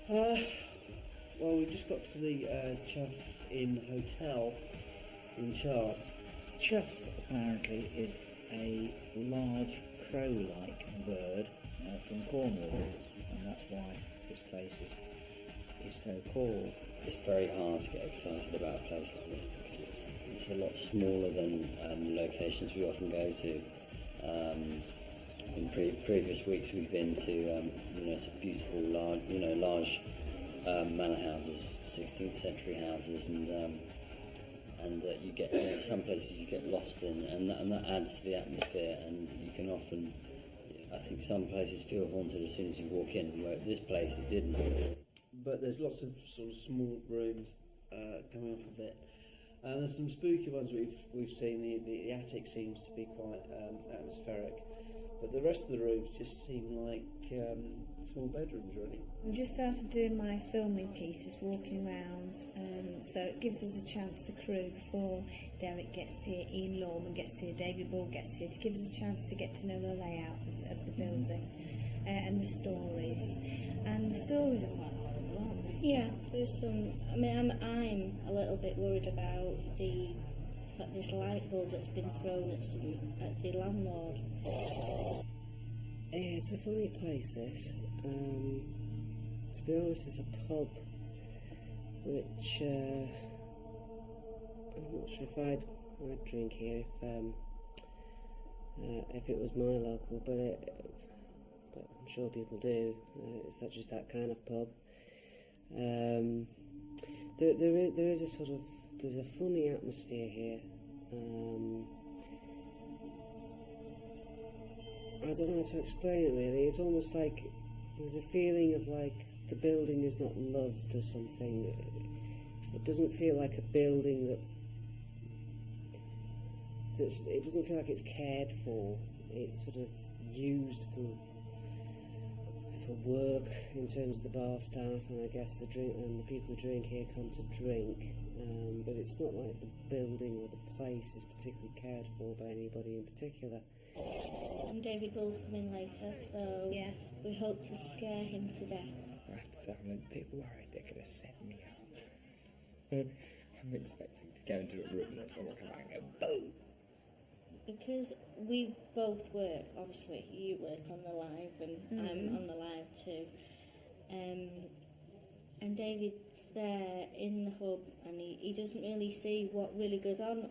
Well, we just got to the Chough Inn Hotel in Chough. Chough apparently is a large crow-like bird from Cornwall, and that's why this place is so called. It's very hard to get excited about a place like this because it's a lot smaller than locations we often go to. In previous weeks we've been to some beautiful large manor houses, 16th century houses, and you get some places you get lost in, and that adds to the atmosphere. And you can often, I think, some places feel haunted as soon as you walk in, where this place it didn't. But there's lots of sort of small rooms coming off of it. And there's some spooky ones we've seen. The attic seems to be quite atmospheric, but the rest of the rooms just seem like small bedrooms, really. We just started doing my filming pieces, walking around, so it gives us a chance, the crew, before Derek gets here, Ian Lorman gets here, David Ball gets here, to give us a chance to get to know the layout of the building and the stories. And the stories are quite horrible, aren't they? Yeah, there's some. I mean, I'm a little bit worried about this light bulb that's been thrown at the landlord. Yeah, it's a funny place, this. To be honest, it's a pub which I'm not sure if I'd drink here if it was my local, but I'm sure people do. It's not just that kind of pub. There is a sort of, there's a funny atmosphere here. I don't know how to explain it really. It's almost like there's a feeling of like the building is not loved or something. It doesn't feel like a building it doesn't feel like it's cared for. It's sort of used for work in terms of the bar staff, and I guess the people who drink here come to drink. But it's not like the building or the place is particularly cared for by anybody in particular. And David Bull's coming later, so yeah, we hope to scare him to death. I have to say, I'm a bit worried they're going to set me up. I'm expecting to go into a room and someone come out and go boom. Because we both work, obviously you work on the live and I'm on the live too. And David's there in the hub and he doesn't really see what really goes on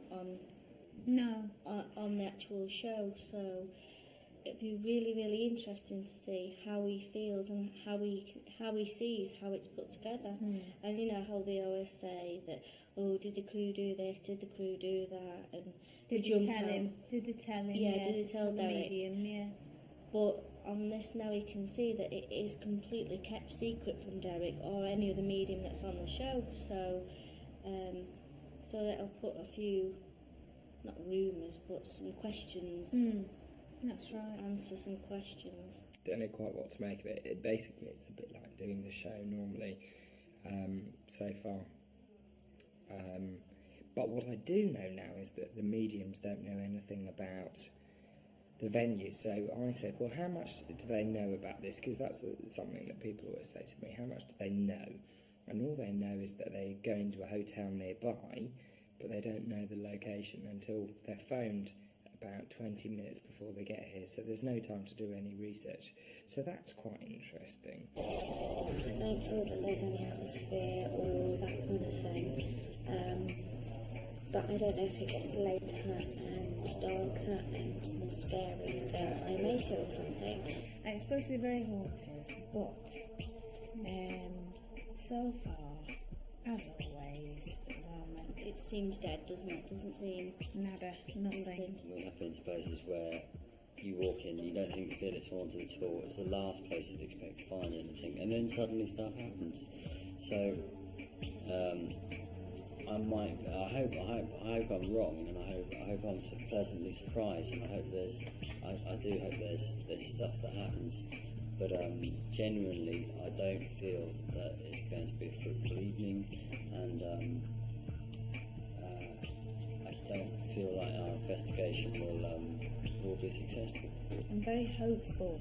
the actual show, so it'd be really, really interesting to see how he feels and how he sees how it's put together. And you know how they always say that, oh, did the crew do this, did the crew do that, and Did they tell him? Did they tell Derek? medium, yeah. But on this now he can see that it is completely kept secret from Derek or any other medium that's on the show, so that'll put a few, not rumours, but some questions. That's right. Answer some questions. Don't know quite what to make of it. Basically, it's a bit like doing the show normally so far. But what I do know now is that the mediums don't know anything about the venue. So I said, well, how much do they know about this? Because that's something that people always say to me. How much do they know? And all they know is that they go into a hotel nearby, but they don't know the location until they're phoned about 20 minutes before they get here, so there's no time to do any research. So that's quite interesting. I don't feel that there's any atmosphere or that kind of thing, but I don't know if it gets later and darker and more scary, then I may feel something. And it's supposed to be very haunted, but so far, as always, it seems dead, doesn't it? Doesn't seem nada, nothing. We have been to places where you walk in, you don't think you feel it's haunted at all. It's the last place you'd expect to find anything, and then suddenly stuff happens. So I hope I'm wrong, and I hope I'm pleasantly surprised, and I do hope there's stuff that happens. But genuinely, I don't feel that it's going to be a fruitful evening, and I don't feel like our investigation will be successful. I'm very hopeful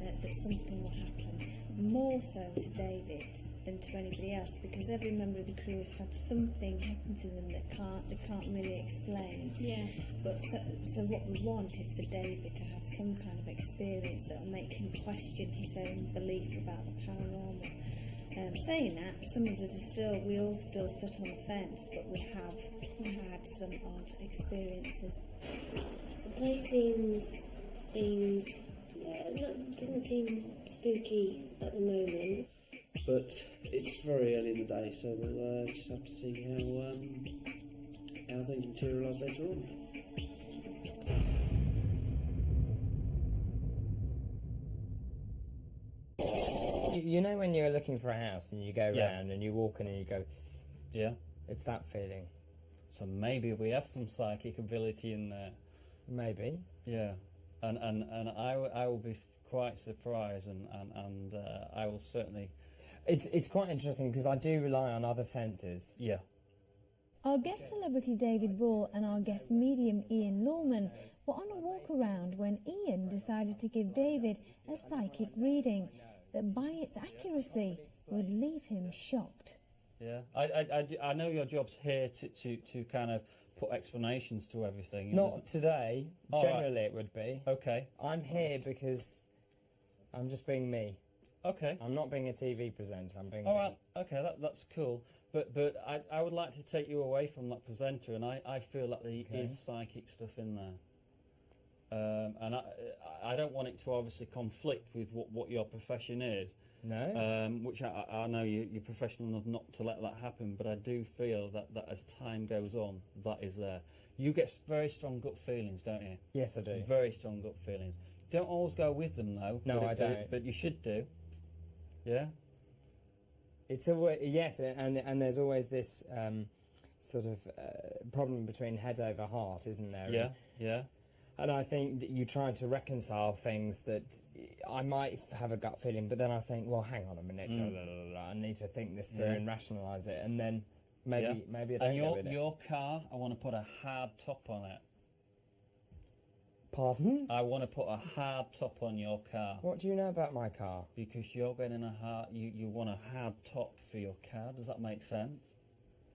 that something will happen, more so to David, than to anybody else, because every member of the crew has had something happen to them that they can't really explain. Yeah. But so what we want is for David to have some kind of experience that will make him question his own belief about the paranormal. Saying that, some of us we all still sit on the fence, but we have had some odd experiences. The place doesn't seem spooky at the moment. But it's very early in the day, so we'll just have to see how things materialise later on. You know when you're looking for a house and you go Yeah. round and you walk in and you go, Yeah. it's that feeling. So maybe we have some psychic ability in there. Maybe. Yeah. And I will be quite surprised, and I will certainly. It's quite interesting because I do rely on other senses. Yeah. Our guest celebrity David Ball and our guest medium Ian Lawman were on a walk around when Ian decided to give David a psychic reading that by its accuracy would leave him shocked. Yeah. I know your job's here to kind of put explanations to everything. Not today. All Generally right. it would be. Okay. I'm here because I'm just being me. Okay. I'm not being a TV presenter, I'm being All me. right. Okay. That's cool. But I would like to take you away from that presenter, and I feel that there is psychic stuff in there. And I don't want it to obviously conflict with what your profession is. No? Which I know you're professional enough not to let that happen, but I do feel that as time goes on, that is there. You get very strong gut feelings, don't you? Yes, I do. Very strong gut feelings. Don't always go with them, though. No, but I don't. But you should do. Yeah? It's a yes, and there's always this sort of problem between head over heart, isn't there? Yeah, yeah. And I think that you try to reconcile things that I might have a gut feeling, but then I think, well, hang on a minute, I need to think this through and rationalise it, and then maybe I don't And go with it. your car, I want to put a hard top on it. Pardon? I want to put a hard top on your car. What do you know about my car? Because you're getting a hard, you want a hard top for your car. Does that make sense?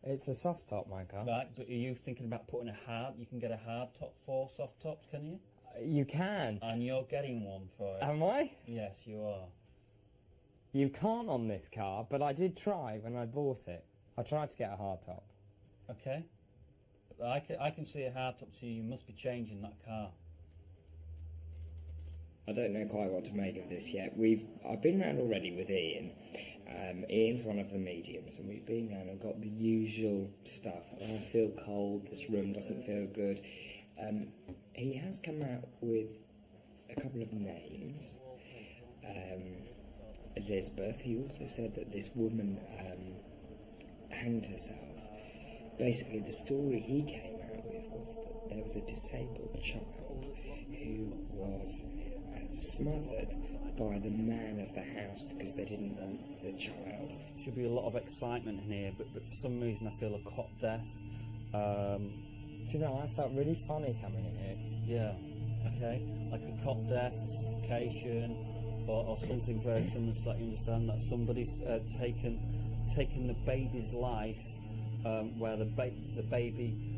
It's a soft top, my car. Right, but are you thinking about putting a hard, you can get a hard top for soft tops, can you? You can. And you're getting one for it. Am I? Yes, you are. You can't on this car, but I did try when I bought it. I tried to get a hard top. Okay. But I can see a hard top, so you must be changing that car. I don't know quite what to make of this yet. I've been round already with Ian. Ian's one of the mediums, and we've been round and got the usual stuff. I feel cold, this room doesn't feel good. He has come out with a couple of names. Elizabeth, he also said that this woman hanged herself. Basically, the story he came out with was that there was a disabled child who was smothered by the man of the house because they didn't want the child. Should be a lot of excitement in here, but for some reason I feel a cot death. Do you know, I felt really funny coming in here. Yeah, okay. Like a cot death, a suffocation, or something very similar to that. You understand that somebody's taken the baby's life, where the baby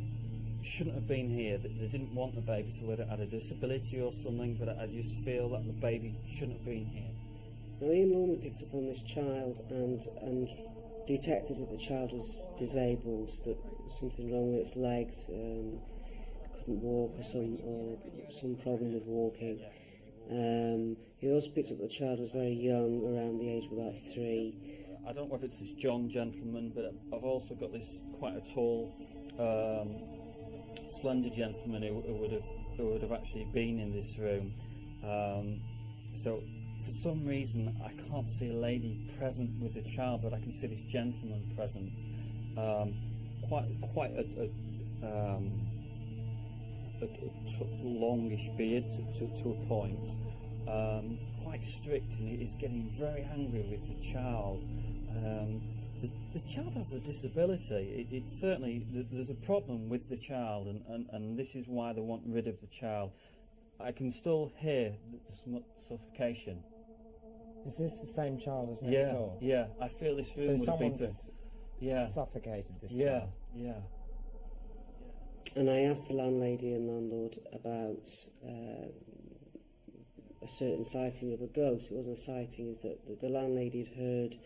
shouldn't have been here. They didn't want the baby, so whether it had a disability or something, but I just feel that the baby shouldn't have been here. Now, Ian Lawman picked up on this child and detected that the child was disabled, that something wrong with its legs, couldn't walk, or some problem with walking. He also picked up that the child was very young, around the age of about 3. I don't know if it's this John gentleman, but I've also got this quite a tall, slender gentleman who would have actually been in this room. So for some reason I can't see a lady present with the child, but I can see this gentleman present. Quite a longish beard to a point. Quite strict, and he's getting very angry with the child. The child has a disability. It certainly, there's a problem with the child, and this is why they want rid of the child. I can still hear the suffocation. Is this the same child as next door? Yeah, I feel this room So would someone's have been suffocated this yeah, child. yeah. And I asked the landlady and landlord about a certain sighting of a ghost. It wasn't a sighting, is that the landlady had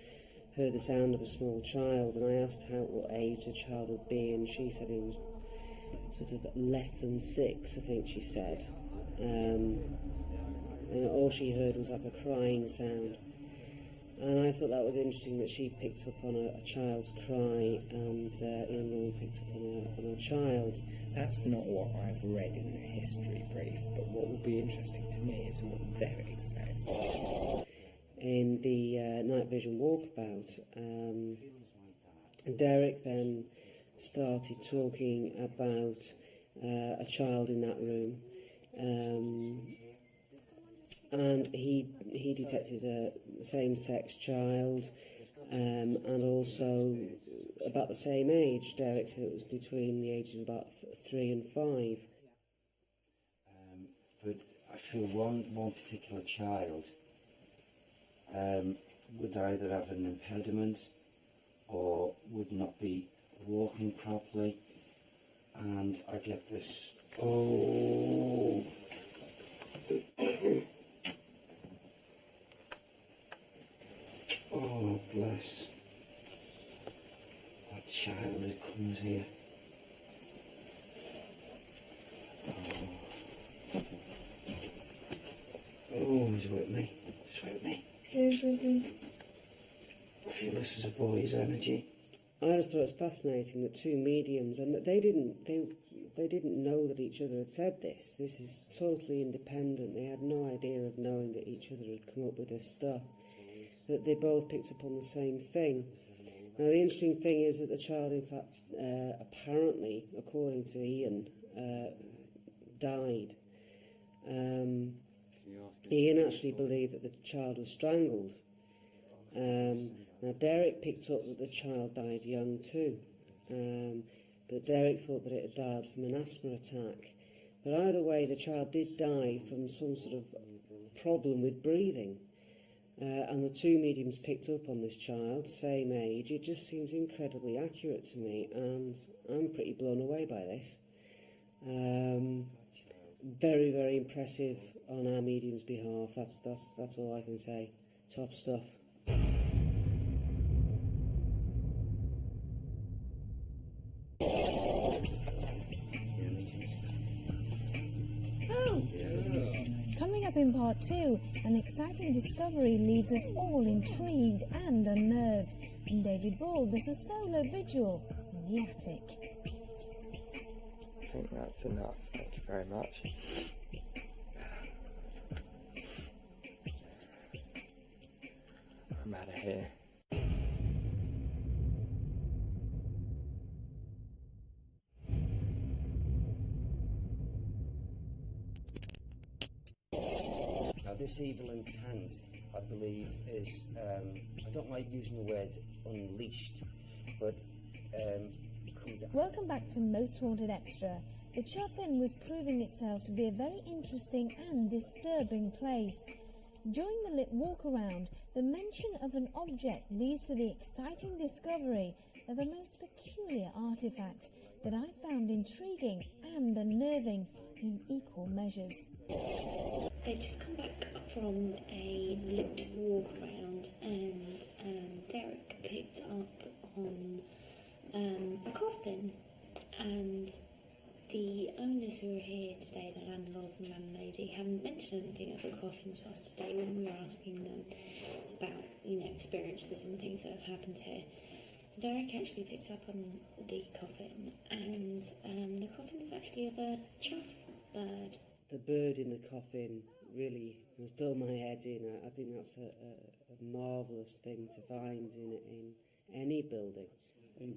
heard the sound of a small child, and I asked what age the child would be, and she said it was sort of less than 6, I think she said. And all she heard was like a crying sound. And I thought that was interesting that she picked up on a child's cry, and Ian Long picked up on a child. That's not what I've read in the history brief, but what will be interesting to me is what Derek says. In the night vision walkabout, Derek then started talking about a child in that room, and he detected a same-sex child, and also about the same age. Derek said it was between the ages of about 3 and 5. But I feel one particular child would either have an impediment or would not be walking properly, and I get this, oh bless, that child that comes here. Oh, he's with me, he's with me. I feel this is a boy's energy. I just thought it was fascinating that two mediums, and that they didn't know that each other had said this. This is totally independent. They had no idea of knowing that each other had come up with this stuff. That they both picked up on the same thing. Now the interesting thing is that the child, in fact, apparently, according to Ian, died. Ian actually believed that the child was strangled. Now Derek picked up that the child died young too, but Derek thought that it had died from an asthma attack. But either way, the child did die from some sort of problem with breathing. And the two mediums picked up on this child, same age. It just seems incredibly accurate to me, and I'm pretty blown away by this. Very, very impressive on our medium's behalf. That's all I can say. Top stuff. Coming up in part 2, an exciting discovery leaves us all intrigued and unnerved, and David Ball does a solo vigil in the attic. I think that's enough. Thank you very much. I'm out of here. Now this evil intent, I believe, is, I don't like using the word unleashed, but comes out. Welcome back to Most Haunted Extra. The Chough Inn was proving itself to be a very interesting and disturbing place. During the lit walk around, the mention of an object leads to the exciting discovery of a most peculiar artifact that I found intriguing and unnerving in equal measures. They just come back from a lit walk around, and Derek picked up on a coffin, and the owners who were here today, the landlords and landlady, hadn't mentioned anything of a coffin to us today when we were asking them about, experiences and things that have happened here. Derek actually picks up on the coffin, and the coffin is actually of a chough bird. The bird in the coffin really has done my head in. I think that's a marvellous thing to find in any building.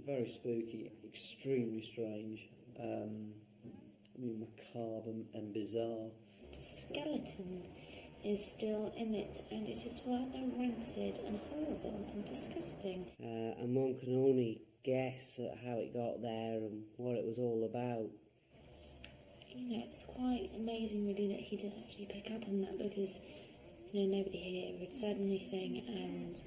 Very spooky, extremely strange, macabre and bizarre. The skeleton is still in it, and it is rather rancid and horrible and disgusting. And one can only guess at how it got there and what it was all about. It's quite amazing really that he did actually pick up on that, because nobody here had said anything, and so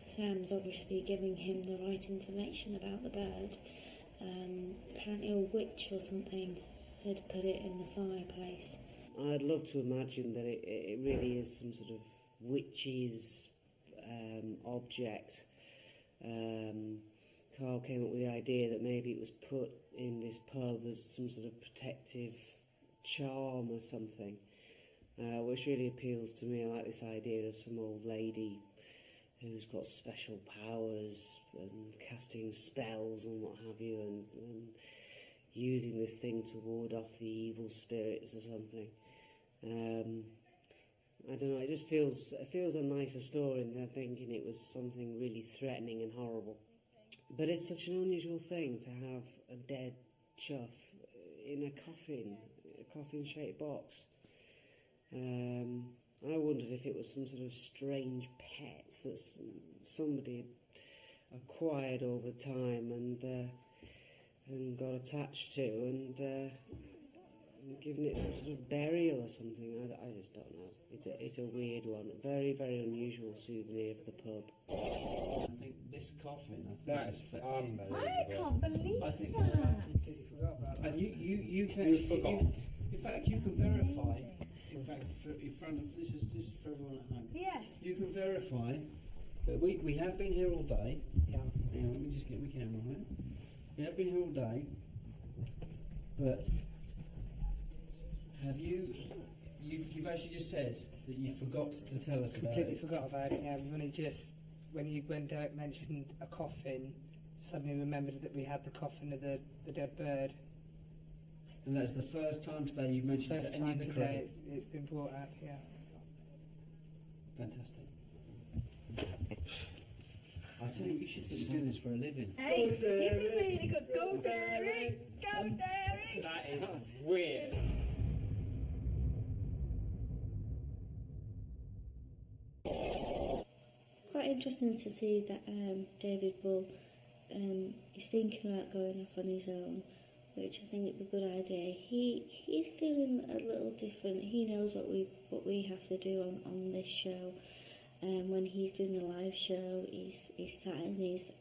Sam's obviously giving him the right information about the bird. Apparently a witch or something had put it in the fireplace. I'd love to imagine that it really is some sort of witch's object. Carl came up with the idea that maybe it was put in this pub as some sort of protective charm or something, which really appeals to me. I like this idea of some old lady who's got special powers and casting spells and what have you, and using this thing to ward off the evil spirits or something. I don't know, it just feels a nicer story than thinking it was something really threatening and horrible. But it's such an unusual thing to have a dead Chough in a coffin-shaped box. I wondered if it was some sort of strange pet that somebody had acquired over time and got attached to and given it some sort of burial or something. I just don't know. It's a weird one. Very, very unusual souvenir for the pub. I think this coffin, That's unbelievable. I can't believe I think that. and you can actually forgot. in fact, you can verify. In fact, in front of this is for everyone at home. Yes. You can verify that we have been here all day. Yeah. Hang on, let me just get my camera right. We have been here all day, but have you've actually just said that you forgot to tell us about Completely it. forgot about it. Yeah, when Derek mentioned a coffin, suddenly remembered that we had the coffin of the dead bird. So that's the first time today you've mentioned First any time of the today credits. it's been brought up. Yeah. Fantastic. I tell you should do this for a living. Hey, you did really good. Go, Derek! Go, Derek! That is weird. Quite interesting to see that David Bull is thinking about going off on his own, which I think is a good idea. He's feeling a little different. He knows what we have to do on this show. When he's doing the live show, he's sat in his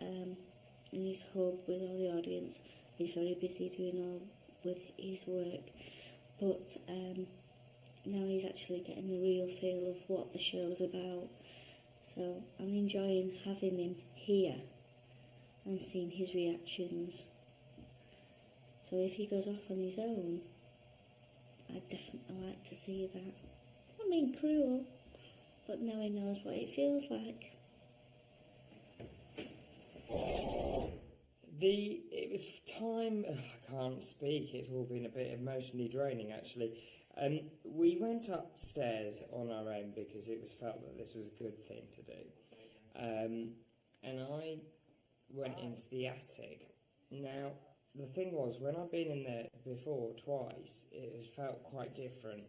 hub with all the audience. He's very busy doing all with his work, but now he's actually getting the real feel of what the show's about. So I'm enjoying having him here and seeing his reactions. So if he goes off on his own, I'd definitely like to see that. I mean, cruel, but now he knows what it feels like. It was time. I can't speak. It's all been a bit emotionally draining, actually. We went upstairs on our own because it was felt that this was a good thing to do, and I went into the attic. Now, the thing was, when I've been in there before twice, it has felt quite different.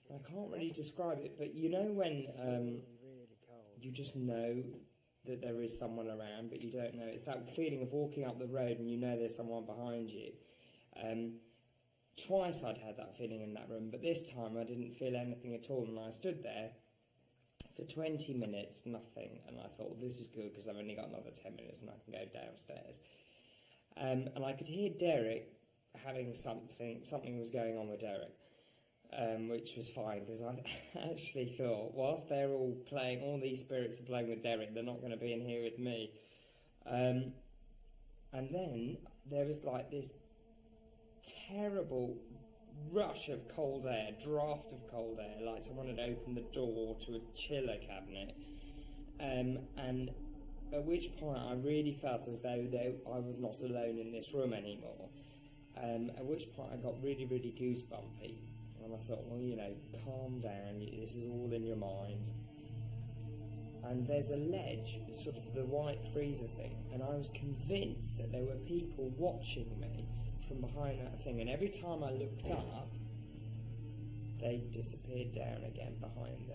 I can't really describe it, but you know when you just know that there is someone around, but you don't know. It's that feeling of walking up the road and you know there's someone behind you. Twice I'd had that feeling in that room, but this time I didn't feel anything at all, and I stood there for 20 minutes, nothing, and I thought, well, this is good because I've only got another 10 minutes and I can go downstairs. And I could hear Derek having something was going on with Derek, which was fine because I actually thought, whilst they're all playing, all these spirits are playing with Derek, they're not going to be in here with me. And then there was like this terrible rush of cold air, draft of cold air, like someone had opened the door to a chiller cabinet, and at which point I really felt as though I was not alone in this room anymore, at which point I got really, really goosebumpy, and I thought, well, you know, calm down, this is all in your mind. And there's a ledge, sort of the white freezer thing, and I was convinced that there were people watching me from behind that thing, and every time I looked up, they disappeared down again behind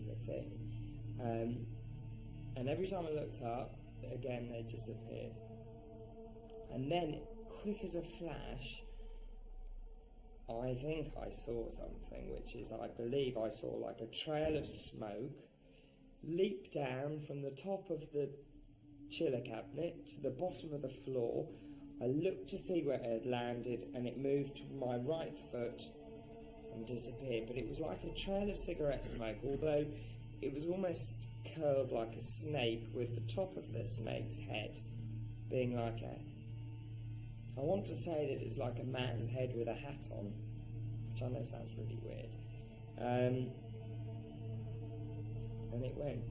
the thing. And every time I looked up, again they disappeared. And then, quick as a flash, I think I saw something, which is, I believe I saw like a trail of smoke leap down from the top of the chiller cabinet to the bottom of the floor. I looked to see where it had landed, and it moved to my right foot and disappeared. But it was like a trail of cigarette smoke, although it was almost curled like a snake, with the top of the snake's head being like a... I want to say that it was like a man's head with a hat on, which I know sounds really weird. And it went.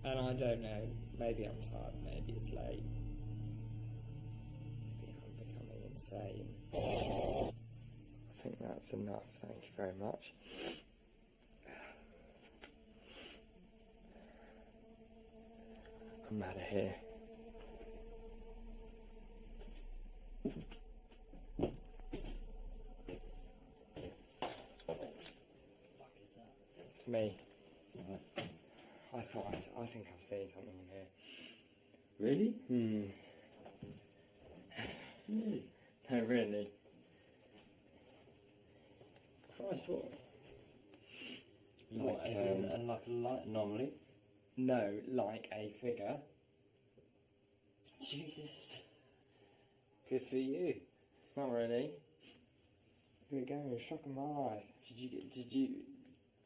And I don't know, maybe I'm tired, maybe it's late. Maybe I'm becoming insane. I think that's enough, thank you very much. I'm out of here. It's me. I think I've seen something in here. Really? Really? No, really. Christ, what? What, as in like a light anomaly? No, like a figure. Jesus. Good for you. Not really. Here we go, shocking my life.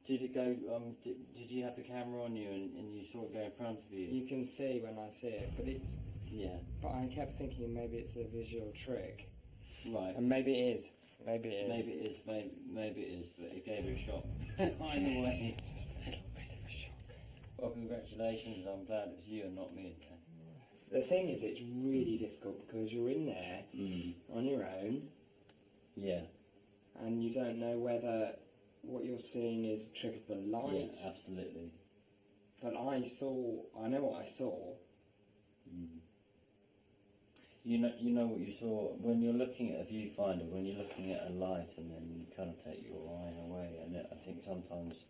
Did it go, did you have the camera on you and you saw it go in front of you? You can see when I see it, but it's... Yeah. But I kept thinking maybe it's a visual trick. Right. And maybe it is. Maybe it is. Maybe it is, but it gave it a shock. Either way. Just a little bit of a shock. Well, congratulations, I'm glad it's you and not me. The thing is, it's really difficult because you're in there on your own. Yeah. And you don't know whether what you're seeing is a trick of the light. Yeah, absolutely. But I know what I saw. You know what you saw when you're looking at a viewfinder, when you're looking at a light and then you kind of take your eye away, and I think sometimes,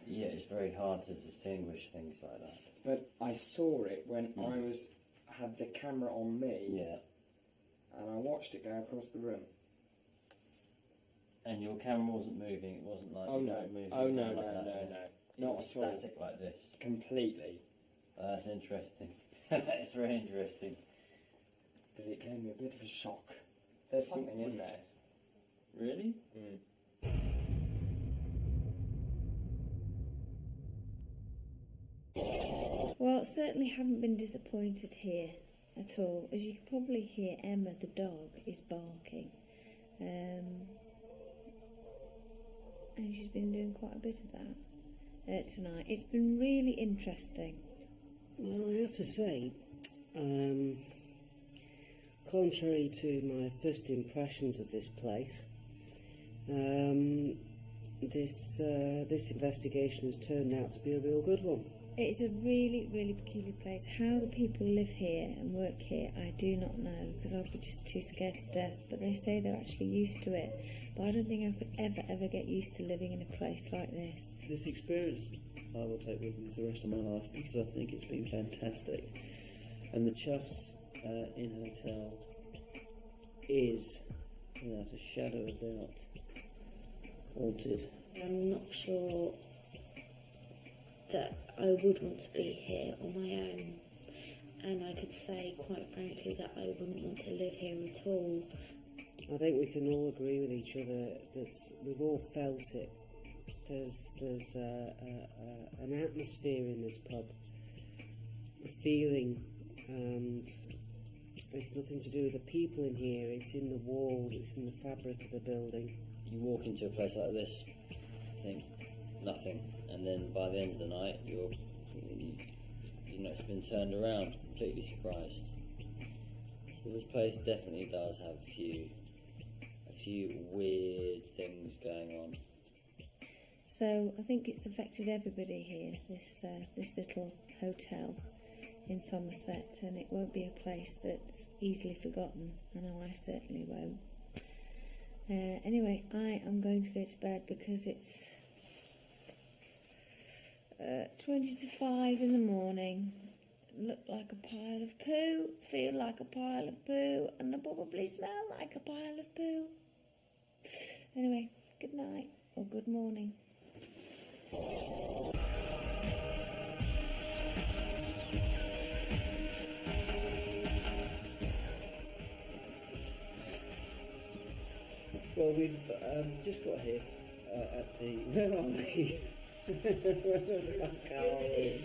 yeah, it's very hard to distinguish things like that. But I saw it when I had the camera on me. Yeah. And I watched it go across the room. And your camera wasn't moving, it wasn't like Oh you no, were moving oh no, like no, that, no, yeah. no, not It was at all. static like this. Completely. That's interesting. That's very interesting. But it gave me a bit of a shock. There's something in there. Really? Well, certainly haven't been disappointed here at all. As you can probably hear, Emma the dog is barking. And she's been doing quite a bit of that tonight. It's been really interesting. Well, I have to say, contrary to my first impressions of this place, this investigation has turned out to be a real good one. It is a really, really peculiar place. How the people live here and work here, I do not know, because I'd be just too scared to death. But they say they're actually used to it. But I don't think I could ever get used to living in a place like this. This experience I will take with me for the rest of my life, because I think it's been fantastic. And the Chough's Inn Hotel is, without a shadow of doubt, haunted. I'm not sure that I would want to be here on my own, and I could say quite frankly that I wouldn't want to live here at all. I think we can all agree with each other that we've all felt it. There's an atmosphere in this pub, a feeling, and it's nothing to do with the people in here. It's in the walls, it's in the fabric of the building. You walk into a place like this, think nothing, and then by the end of the night, you know, it's been turned around, completely surprised. So this place definitely does have a few weird things going on. So I think it's affected everybody here, this little hotel in Somerset, and it won't be a place that's easily forgotten. I know I certainly won't. Anyway, I am going to go to bed because it's 20 to 5 in the morning. Look like a pile of poo, feel like a pile of poo, and I probably smell like a pile of poo. Anyway, good night or good morning. Well, we've just got here at the... Where are we? Where the fuck are we?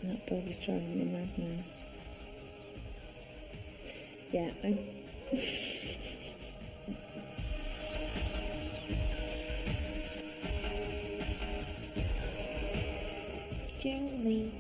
That dog is driving me mad now. Yeah, Jolie.